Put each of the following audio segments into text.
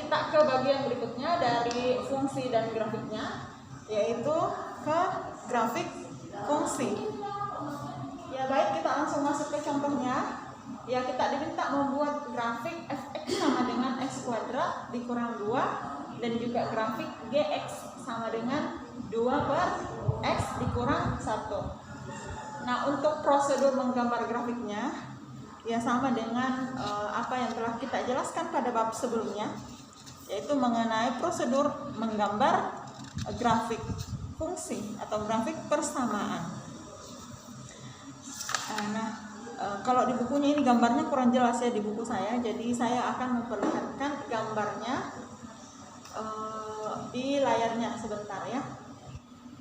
kita ke bagian berikutnya dari fungsi dan grafiknya, yaitu ke grafik fungsi. Ya baik, kita langsung masuk ke contohnya. Ya, kita diminta membuat grafik fx sama dengan x kuadrat dikurang 2 dan juga grafik gx sama dengan 2 per x dikurang 1. Nah, untuk prosedur menggambar grafiknya ya sama dengan apa yang telah kita jelaskan pada bab sebelumnya, yaitu mengenai prosedur menggambar grafik fungsi atau grafik persamaan. Kalau di bukunya ini gambarnya kurang jelas ya di buku saya, jadi saya akan memperlihatkan gambarnya di layarnya sebentar ya.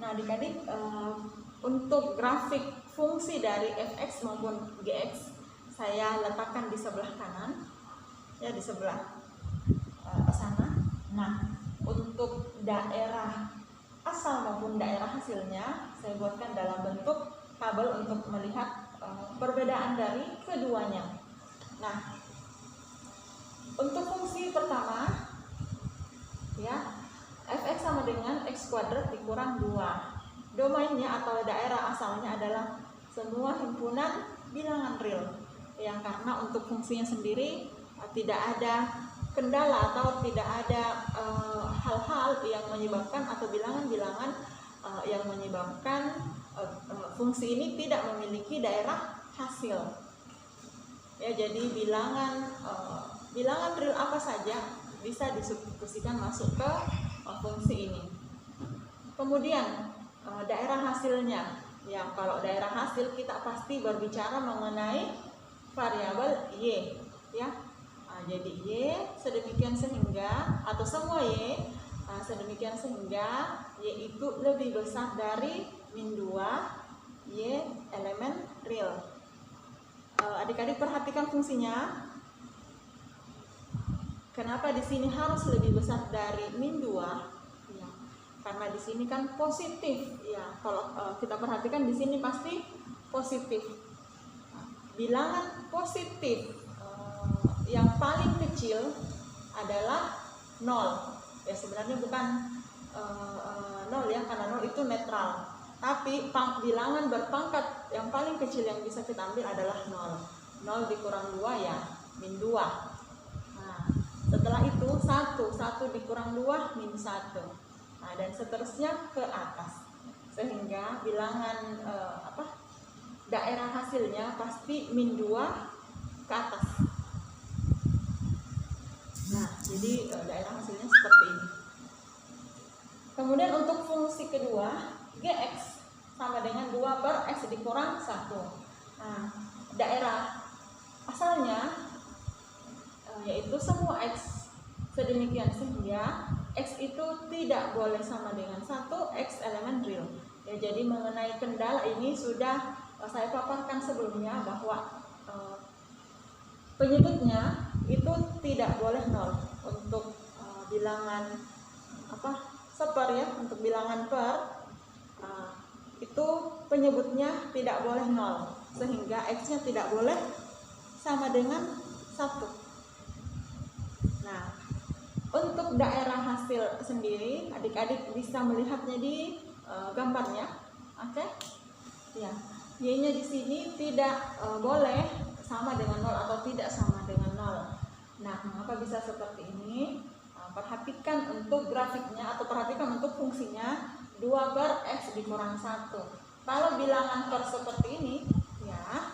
Nah, adik-adik, untuk grafik fungsi dari fx maupun gx saya letakkan di sebelah kanan ya, di sebelah sana. Nah, untuk daerah asal maupun daerah hasilnya saya buatkan dalam bentuk tabel untuk melihat perbedaan dari keduanya. Nah, untuk fungsi pertama ya, fx sama dengan x kuadrat dikurang 2. Domainnya atau daerah asalnya adalah semua himpunan bilangan real. Ya, karena untuk fungsinya sendiri tidak ada kendala atau tidak ada hal-hal yang menyebabkan atau bilangan-bilangan yang menyebabkan fungsi ini tidak memiliki daerah hasil. Ya, jadi bilangan real apa saja bisa disubstitusikan masuk ke fungsi ini. Kemudian daerah hasilnya, ya kalau daerah hasil kita pasti berbicara mengenai variabel y, ya. Jadi y sedemikian sehingga atau semua y sedemikian sehingga y itu lebih besar dari min 2 y elemen real. Adik-adik perhatikan fungsinya. Kenapa di sini harus lebih besar dari min 2? Ya, karena di sini kan positif. Ya, kalau kita perhatikan di sini pasti positif. Bilangan positif yang paling kecil adalah 0. Ya, sebenarnya bukan 0 ya, karena 0 itu netral. Tapi bilangan berpangkat yang paling kecil yang bisa kita ambil adalah 0. 0 dikurang 2 ya, min 2. Nah, setelah itu 1 dikurang 2, min 1. Nah, dan seterusnya ke atas. Sehingga bilangan daerah hasilnya pasti min 2 ke atas. Nah, jadi daerah hasilnya seperti ini. Kemudian untuk fungsi kedua, gx sama dengan 2 per x dikurang 1. Nah, daerah asalnya yaitu semua x sedemikian sehingga x itu tidak boleh sama dengan 1 x elemen real. Ya, jadi mengenai kendala ini sudah saya paparkan sebelumnya bahwa penyebutnya itu tidak boleh 0 untuk bilangan seper ya, untuk bilangan per itu penyebutnya tidak boleh 0 sehingga x-nya tidak boleh sama dengan 1. Nah, untuk daerah hasil sendiri adik-adik bisa melihatnya di gambarnya. Oke? Ya, y-nya di sini tidak boleh sama dengan 0 atau tidak sama dengan 0. Nah, mengapa bisa seperti ini? Perhatikan untuk grafiknya atau perhatikan untuk fungsinya 2 per x dikurang 1. Kalau bilangan per seperti ini, ya.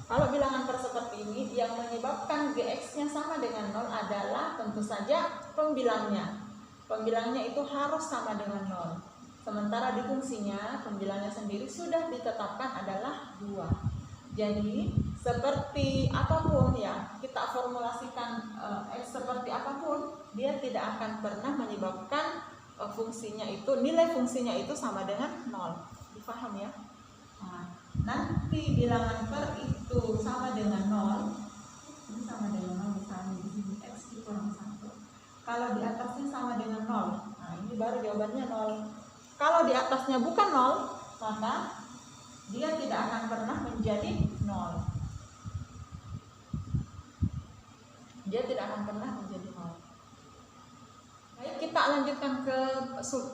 Kalau bilangan per seperti ini, yang menyebabkan gx-nya sama dengan 0 adalah tentu saja pembilangnya. Pembilangnya itu harus sama dengan 0. Sementara di fungsinya, pembilangnya sendiri sudah ditetapkan adalah 2. Jadi seperti apapun ya kita formulasikan x seperti apapun, dia tidak akan pernah menyebabkan fungsinya itu, nilai fungsinya itu sama dengan 0. Difaham ya? Nah, nanti bilangan per itu sama dengan 0. Ini sama dengan 0 misalnya di sini x dikurang 1. Kalau di atasnya sama dengan 0, nah ini baru jawabannya 0. Kalau di atasnya bukan 0, maka dia tidak akan pernah menjadi 0. dia tidak akan pernah menjadi 0. Baik, kita lanjutkan ke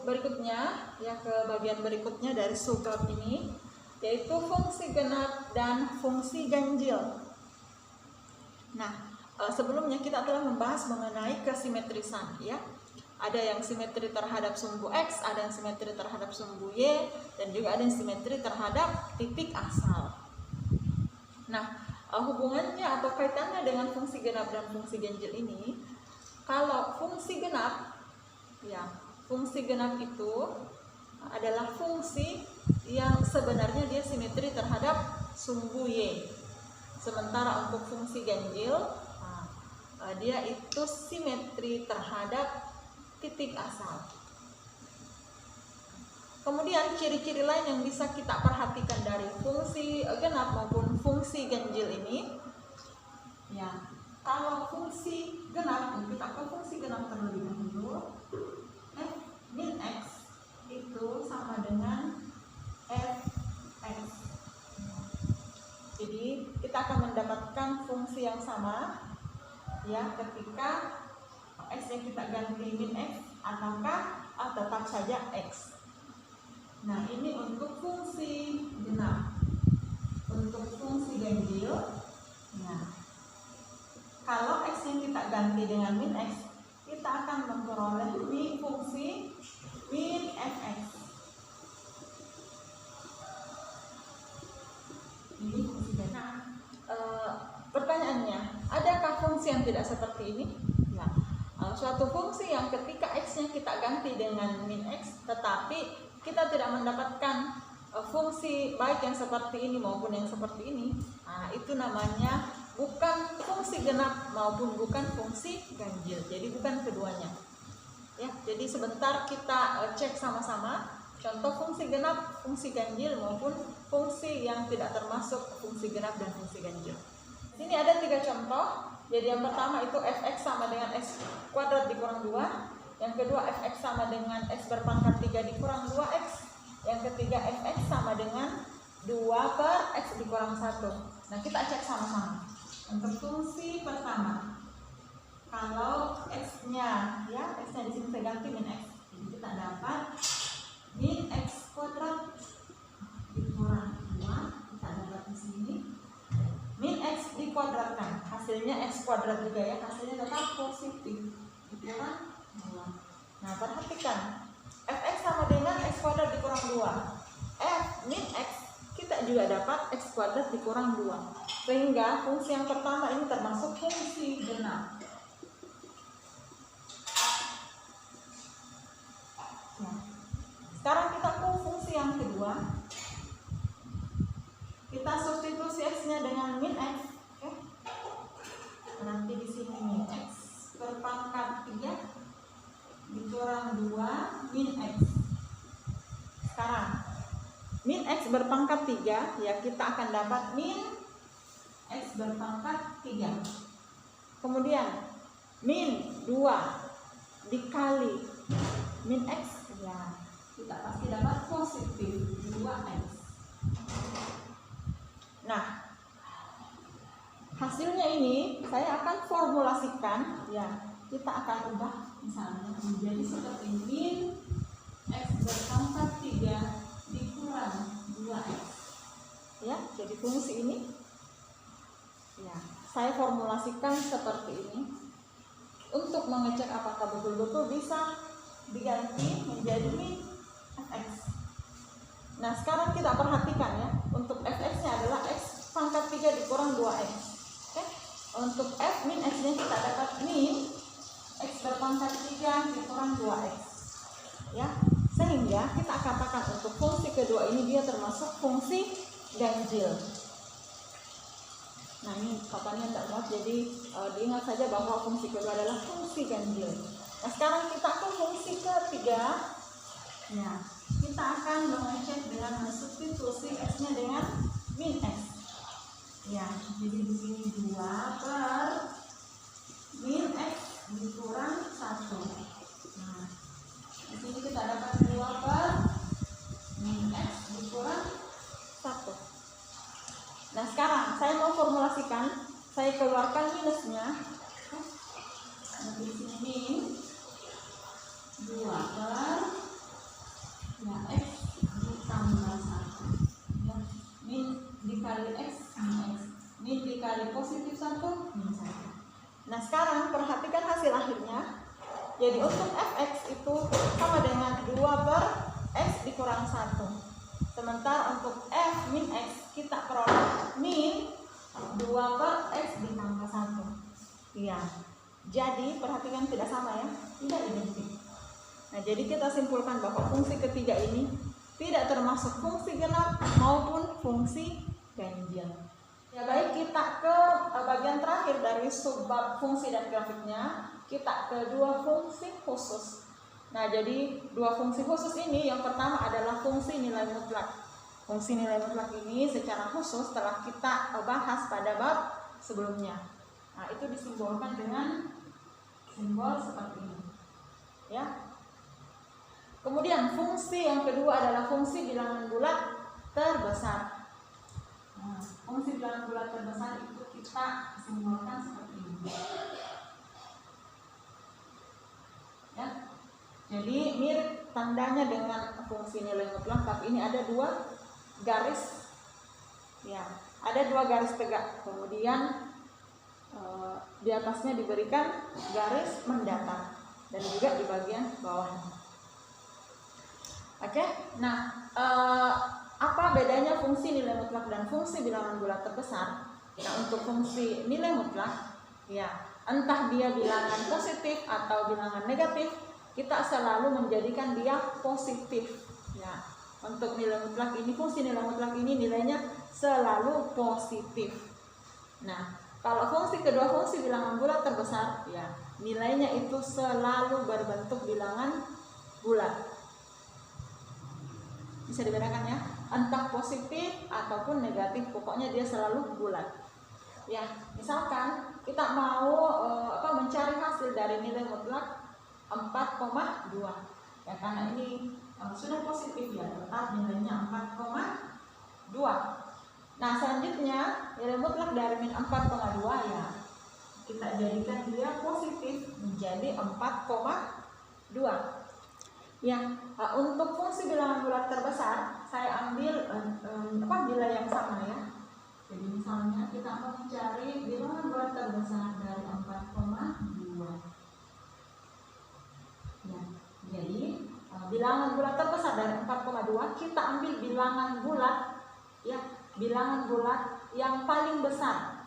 berikutnya, ya, ke bagian berikutnya dari subklub ini, yaitu fungsi genap dan fungsi ganjil. Nah, sebelumnya kita telah membahas mengenai kesimetrisan, ya. Ada yang simetri terhadap sumbu X, ada yang simetri terhadap sumbu Y, dan juga ada yang simetri terhadap titik asal. Nah, hubungannya atau kaitannya dengan fungsi genap dan fungsi ganjil ini, kalau fungsi genap, ya, fungsi genap itu adalah fungsi yang sebenarnya dia simetri terhadap sumbu Y. Sementara untuk fungsi ganjil, dia itu simetri terhadap titik asal. Kemudian ciri-ciri lain yang bisa kita perhatikan dari fungsi genap maupun fungsi ganjil ini, ya, kalau fungsi genap, kita ke fungsi genap terlebih dahulu. F min X itu sama dengan Fx. Jadi kita akan mendapatkan fungsi yang sama, ya, ketika X yang kita ganti min X ataukah tetap saja X. Nah, ini untuk fungsi genap. Untuk fungsi ganjil, nah, kalau X yang kita ganti dengan min X, kita akan memperoleh fungsi min Fx. Ini fungsi ganjil. Pertanyaannya, adakah fungsi yang tidak seperti ini? Ya. Suatu fungsi yang ketika X-nya kita ganti dengan min X, tetapi kita tidak mendapatkan fungsi baik yang seperti ini maupun yang seperti ini, itu namanya bukan fungsi genap maupun bukan fungsi ganjil. Jadi bukan keduanya, ya. Jadi sebentar kita cek sama-sama contoh fungsi genap, fungsi ganjil maupun fungsi yang tidak termasuk fungsi genap dan fungsi ganjil. Sini ada 3 contoh. Jadi yang pertama itu Fx sama dengan X kuadrat dikurang 2. Yang kedua Fx sama dengan X berpangkat 3 dikurang 2X. Yang ketiga Fx sama dengan 2 per X dikurang 1. Nah, kita cek sama-sama. Untuk fungsi pertama, kalau X-nya, ya, X-nya di sini saya ganti min X. Jadi kita dapat min X kuadrat dikurang 2. Kita dapat di sini min X dikuadratkan, hasilnya X kuadrat juga, ya, hasilnya tetap positif, dikurang 2. Nah, perhatikan, Fx sama dengan X kuadrat dikurang 2. F min X kita juga dapat X kuadrat dikurang 2. Sehingga fungsi yang pertama ini termasuk fungsi genap. Nah, sekarang kita ke fungsi yang kedua. Kita substitusi X-nya dengan min X, oke? Nanti di sini min X berpangkat 3 dikurang 2 min X. Sekarang min X berpangkat 3, ya, kita akan dapat min X berpangkat 3. Kemudian min 2 dikali min X, ya, kita pasti dapat positif 2X. Nah, hasilnya ini saya akan formulasikan, ya, kita akan ubah misalnya menjadi seperti min X berpangkat 3 dikurang 2X, ya. Jadi fungsi ini, ya, saya formulasikan seperti ini untuk mengecek apakah betul-betul bisa diganti menjadi min Fx. Nah, sekarang kita perhatikan, ya, untuk Fx-nya adalah X pangkat 3 dikurang 2X. Oke? Untuk F min X-nya kita dapat min X berpangkat 3 dikurang 2X. Ya, sehingga kita katakan untuk fungsi kedua ini dia termasuk fungsi ganjil. Nah, ini papannya tidak muat, jadi diingat saja bahwa fungsi kedua adalah fungsi ganjil. Nah, sekarang kita ke fungsi ketiga. Ya, kita akan mengecek dengan substitusi X-nya dengan min X. Ya, jadi di sini 2 per min X dikurang 1. Nah, di sini kita dapat 2 per min X dikurang 1. Nah, sekarang saya mau formulasikan, saya keluarkan minusnya. Nah sekarang perhatikan hasil akhirnya. Jadi untuk fx itu sama dengan 2 per x dikurang 1. Sementara untuk f min x kita peroleh min 2 per x ditambah 1. Iya. Jadi perhatikan tidak sama ya, tidak identik. Nah jadi kita simpulkan bahwa fungsi ketiga ini tidak termasuk fungsi genap maupun fungsi ganjil. Ya baik, kita ke bagian terakhir dari subbab fungsi dan grafiknya. Kita ke dua fungsi khusus. Nah jadi dua fungsi khusus ini yang pertama adalah fungsi nilai mutlak. Fungsi nilai mutlak ini secara khusus telah kita bahas pada bab sebelumnya. Nah itu disimbolkan dengan simbol seperti ini ya. Kemudian fungsi yang kedua adalah fungsi bilangan bulat terbesar. Nah, fungsi bilangan bulat terbesar itu kita simbolkan seperti ini. Ya. Jadi mirip tandanya dengan fungsi nilai mutlak, tapi ini ada dua garis. Ya, ada dua garis tegak. Kemudian di atasnya diberikan garis mendatar dan juga di bagian bawahnya. Oke, nah apa bedanya fungsi nilai mutlak dan fungsi bilangan bulat terbesar? Nah untuk fungsi nilai mutlak, ya entah dia bilangan positif atau bilangan negatif, kita selalu menjadikan dia positif. Ya, untuk nilai mutlak ini, fungsi nilai mutlak ini nilainya selalu positif. Nah, kalau fungsi kedua, fungsi bilangan bulat terbesar, ya nilainya itu selalu berbentuk bilangan bulat. Bisa dibedakan ya, entah positif ataupun negatif, pokoknya dia selalu bulat. Ya, misalkan kita mau mencari hasil dari nilai mutlak 4,2. Ya karena ini sudah positif ya, tetap nilainya 4,2. Nah, selanjutnya nilai mutlak dari min 4,2 ya kita jadikan dia positif menjadi 4,2. Ya, untuk fungsi bilangan bulat terbesar saya ambil nilai yang sama ya. Jadi misalnya kita mau mencari bilangan bulat terbesar dari 4,2. Ya, jadi bilangan bulat terbesar dari 4,2 kita ambil bilangan bulat ya, bilangan bulat yang paling besar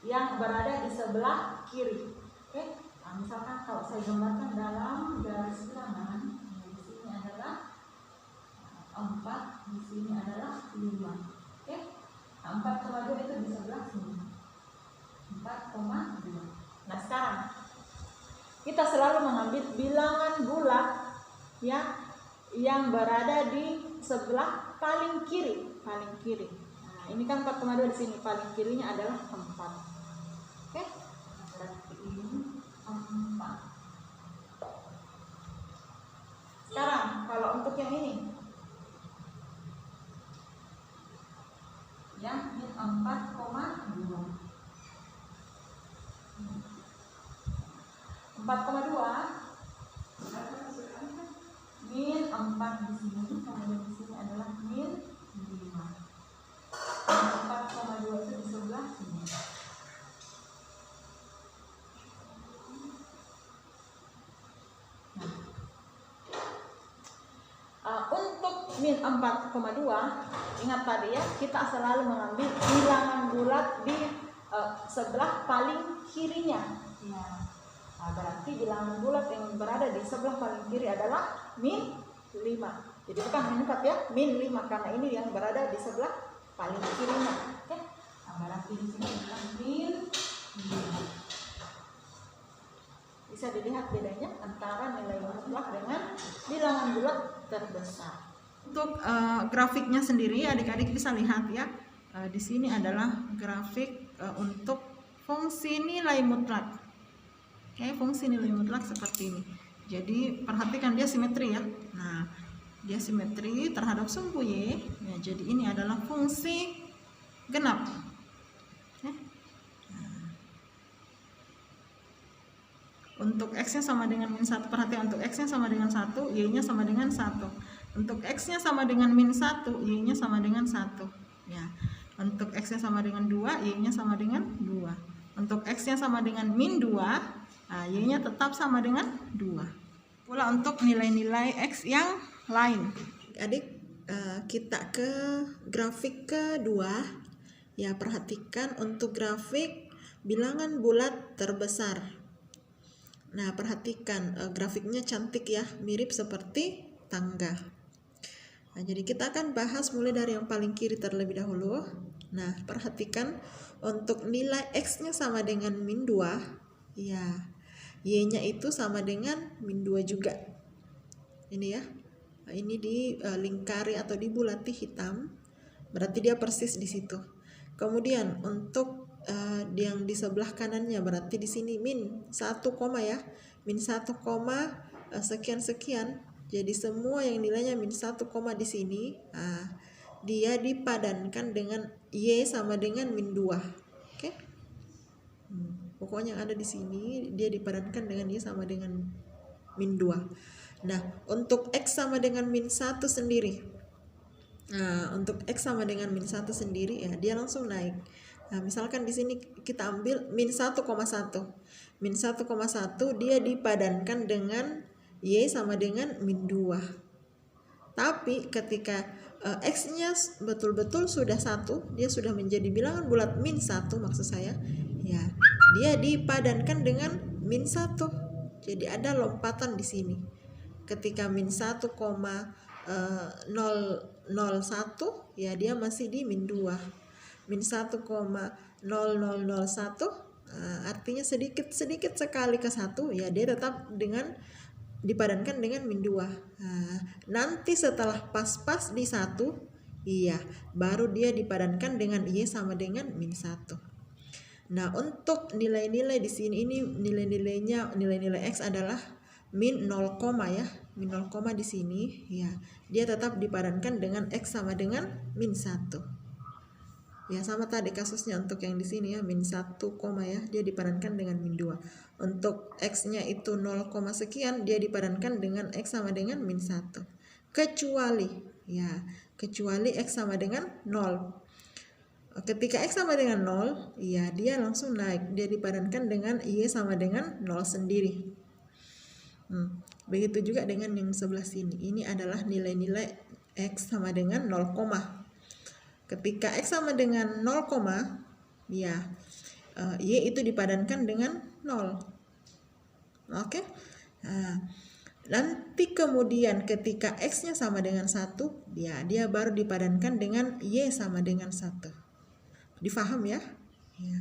yang berada di sebelah kiri. Oke, nah, misalkan kalau saya gambarkan dalam garis bilangan. 4, di sini adalah 5. Oke. Nah, 4,2 itu di sebelah sini. 4,2. Nah, sekarang kita selalu mengambil bilangan bulat ya yang berada di sebelah paling kiri, Nah, ini kan 4,2 di sini, paling kirinya adalah 4. Oke. Berarti ini 4. Sekarang kalau untuk yang ini yang min 4,2. 4,2 min 4 di sini, kemudian di sini adalah min 5. 4,2 itu di sebelah sini. Untuk min 4,2 ingat tadi ya, kita selalu mengambil bilangan bulat di sebelah paling kirinya ya. Nah, berarti bilangan bulat yang berada di sebelah paling kiri adalah min 5. Jadi bukan min 4 ya, min 5 karena ini yang berada di sebelah paling kirinya. Oke. Nah, berarti di sini adalah min 5. Bisa dilihat bedanya antara nilai mutlak dengan bilangan bulat terbesar. Untuk grafiknya sendiri adik-adik bisa lihat ya. Di sini adalah grafik untuk fungsi nilai mutlak. Oke, fungsi nilai mutlak seperti ini. Jadi perhatikan dia simetri ya. Nah, dia simetri terhadap sumbu Y. Ya, jadi ini adalah fungsi genap. Untuk X-nya sama dengan min 1, perhatikan untuk X-nya sama dengan 1, Y-nya sama dengan 1. Untuk X-nya sama dengan min 1, Y-nya sama dengan 1. Ya. Untuk X-nya sama dengan 2, Y-nya sama dengan 2. Untuk X-nya sama dengan min 2, nah, Y-nya tetap sama dengan 2. Pula untuk nilai-nilai X yang lain. Adik, kita ke grafik kedua. Ya, perhatikan untuk grafik bilangan bulat terbesar. Nah, perhatikan grafiknya cantik ya, mirip seperti tangga. Nah, jadi kita akan bahas mulai dari yang paling kiri terlebih dahulu. Nah, perhatikan untuk nilai X-nya sama dengan min 2, ya, Y-nya itu sama dengan min 2 juga. Ini ya, nah, ini dilingkari atau dibulati hitam, berarti dia persis di situ. Kemudian untuk yang di sebelah kanannya, berarti di sini min 1, ya, min 1, sekian-sekian. Jadi semua yang nilainya min 1, di sini, dia dipadankan dengan Y sama dengan min 2. Oke? Pokoknya yang ada di sini dia dipadankan dengan Y sama dengan min 2. Nah, untuk X sama dengan min 1 sendiri. Nah, untuk X sama dengan min 1 sendiri, ya, dia langsung naik. Nah, misalkan di sini kita ambil min 1,1. Min 1,1 dia dipadankan dengan Y sama dengan min 2. Tapi ketika X-nya betul-betul sudah 1, dia sudah menjadi bilangan bulat min 1 maksud saya, ya, dia dipadankan dengan min 1. Jadi ada lompatan di sini. Ketika min 1,001, ya, dia masih di min 2. Min 1,0001, artinya sedikit sekali ke 1, ya, dia tetap dipadankan dengan min 2. Nanti setelah pas-pas di 1, iya, baru dia dipadankan dengan Y sama dengan min 1. Nah, untuk nilai-nilai di sini, ini nilai X adalah min 0, ya, min 0, di sini, ya, dia tetap dipadankan dengan X sama dengan min 1. Ya, sama tadi kasusnya untuk yang di sini ya, min 1, ya, dia dipadankan dengan min 2. Untuk X-nya itu 0, sekian, dia dipadankan dengan X sama dengan min 1. Kecuali X sama dengan 0. Ketika X sama dengan 0, ya, dia langsung naik, dia dipadankan dengan Y sama dengan 0 sendiri. Begitu juga dengan yang sebelah sini. Ini adalah nilai-nilai X sama dengan 0, ketika X sama dengan 0, ya, Y itu dipadankan dengan 0. Oke? Nah, nanti kemudian ketika X-nya sama dengan 1, ya, dia baru dipadankan dengan Y sama dengan 1. Difaham ya? Ya.